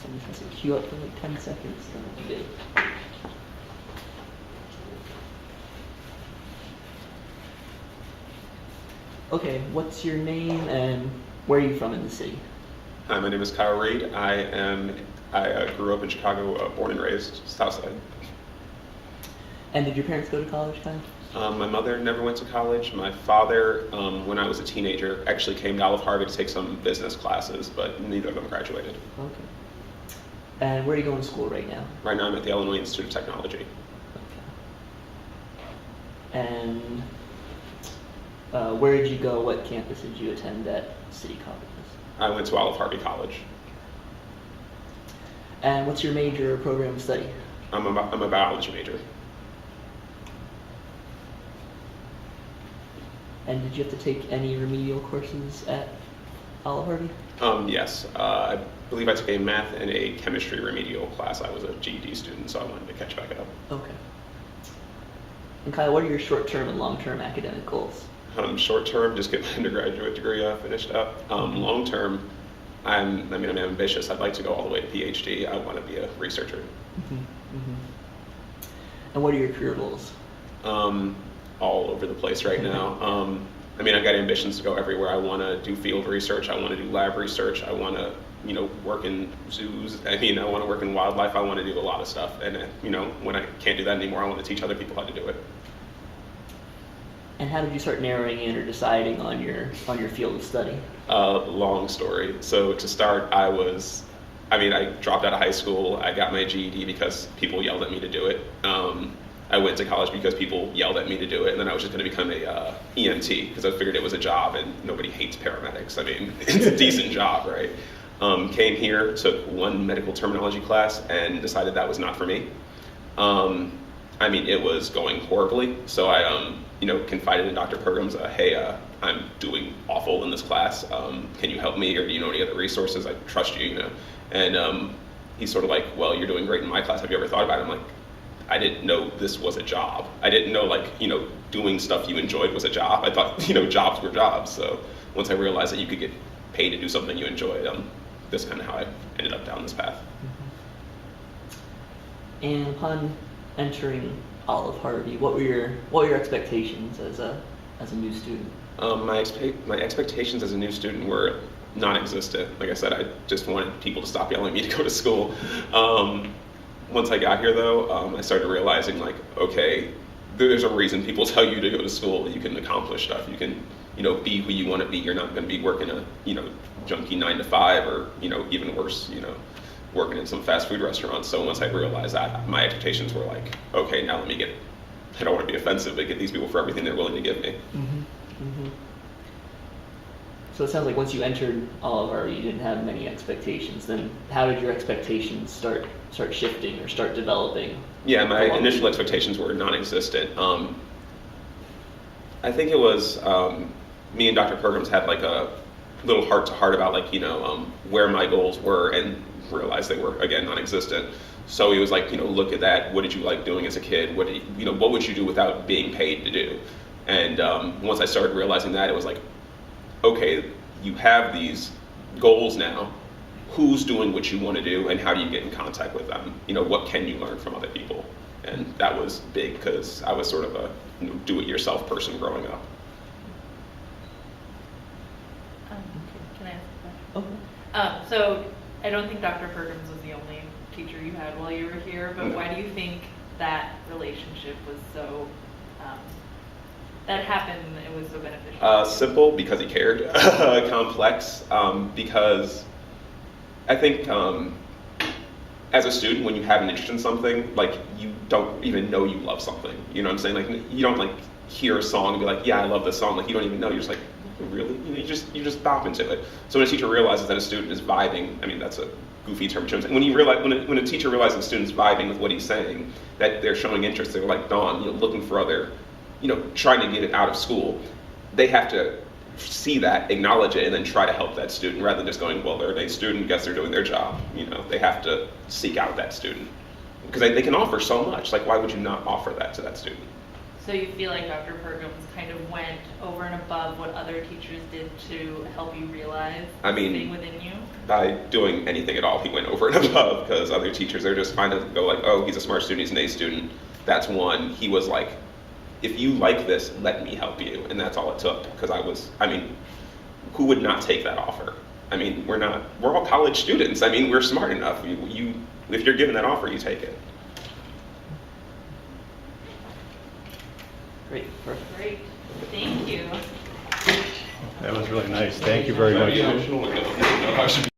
Someone has to queue up for like 10 seconds. That would be good. Okay, what's your name and where are you from in the city? Hi, my name is Reid. I grew up in Chicago, born and raised, Southside. And did your parents go to college, Kyle? My mother never went to college. My father, when I was a teenager, actually came to Olive Harvey to take some business classes, but neither of them graduated. Okay. And where are you going to school right now? Right now I'm at the Illinois Institute of Technology. Okay. And where did you go? What campus did you attend at City Colleges? I went to Olive Harvey College. And what's your major or program of study? I'm a biology major. And did you have to take any remedial courses at Olive Harvey? Yes. I believe I took a math and a chemistry remedial class. I was a GED student, so I wanted to catch back up. Okay. And Kyle, what are your short-term and long-term academic goals? Short term, just get my undergraduate degree finished up. Long term, I'm ambitious. I'd like to go all the way to PhD. I want to be a researcher. Mm-hmm. Mm-hmm. And what are your career goals? All over the place right now. I've got ambitions to go everywhere. I want to do field research. I want to do lab research. I want to, work in zoos. I want to work in wildlife. I want to do a lot of stuff. And, when I can't do that anymore, I want to teach other people how to do it. And how did you start narrowing in or deciding on your field of study? Long story. So to start, I dropped out of high school. I got my GED because people yelled at me to do it. I went to college because people yelled at me to do it, and then I was just going to become a EMT because I figured it was a job, and nobody hates paramedics. It's a decent job, right? Came here, took one medical terminology class, and decided that was not for me. It was going horribly, so I confided in Dr. Pergams, hey, I'm doing awful in this class. Can you help me, or do you know any other resources? I trust you, And he's sort of like, well, you're doing great in my class. Have you ever thought about it? I'm like, I didn't know this was a job. I didn't know, doing stuff you enjoyed was a job. I thought, jobs were jobs. So once I realized that you could get paid to do something you enjoyed, that's kind of how I ended up down this path. Mm-hmm. And upon entering Olive Harvey, what were your expectations as a new student? My expectations as a new student were non-existent. Like I said, I just wanted people to stop yelling at me to go to school. Once I got here, though, I started realizing, okay, there's a reason people tell you to go to school. You can accomplish stuff. You can, be who you want to be. You're not going to be working a, junky 9 to 5, or, even worse, working in some fast food restaurants. So once I realized that, my expectations were like, okay, now let me get, I don't want to be offensive, but get these people for everything they're willing to give me. Mm-hmm. Mm-hmm. So it sounds like once you entered Olive Harvey, you didn't have many expectations. Then how did your expectations start shifting or start developing? Yeah, my initial expectations were non-existent. I think it was me and Dr. Perkins had a little heart-to-heart about where my goals were, and realized they were, again, non-existent. So he was like, look at that. What did you like doing as a kid? What would you do without being paid to do? And once I started realizing that, it was like, okay, you have these goals now. Who's doing what you want to do, and how do you get in contact with them? What can you learn from other people? And that was big because I was sort of a do-it-yourself person growing up. Can I ask a question? So I don't think Dr. Perkins was the only teacher you had while you were here, but why do you think that relationship was so, that happened, it was so beneficial? Simple, because he cared. Complex, because I think as a student, when you have an interest in something, you don't even know you love something. You know what I'm saying? You don't hear a song and be like, yeah, I love this song. You don't even know. You're just like, really? You just bop into it. So when a teacher realizes that a student is vibing, that's a goofy term. When you realize, when a teacher realizes a student's vibing with what he's saying, that they're showing interest, they're like Dawn, looking for other, trying to get it out of school. They have to see that, acknowledge it, and then try to help that student, rather than just going, well, they're a student, guess they're doing their job. They have to seek out that student, because they can offer so much. Why would you not offer that to that student? So you feel like Dr. Perkins kind of went over and above what other teachers did to help you realize I mean, the thing within you? By doing anything at all, he went over and above, because other teachers are just kind of go like, oh, he's a smart student, he's an A student. That's one. He was like, if you like this, let me help you. And that's all it took, because who would not take that offer? I mean, we're all college students. I mean, we're smart enough. If you're given that offer, you take it. Great, perfect. Great, thank you. That was really nice. Thank you very much. Emotional. I don't know how I should be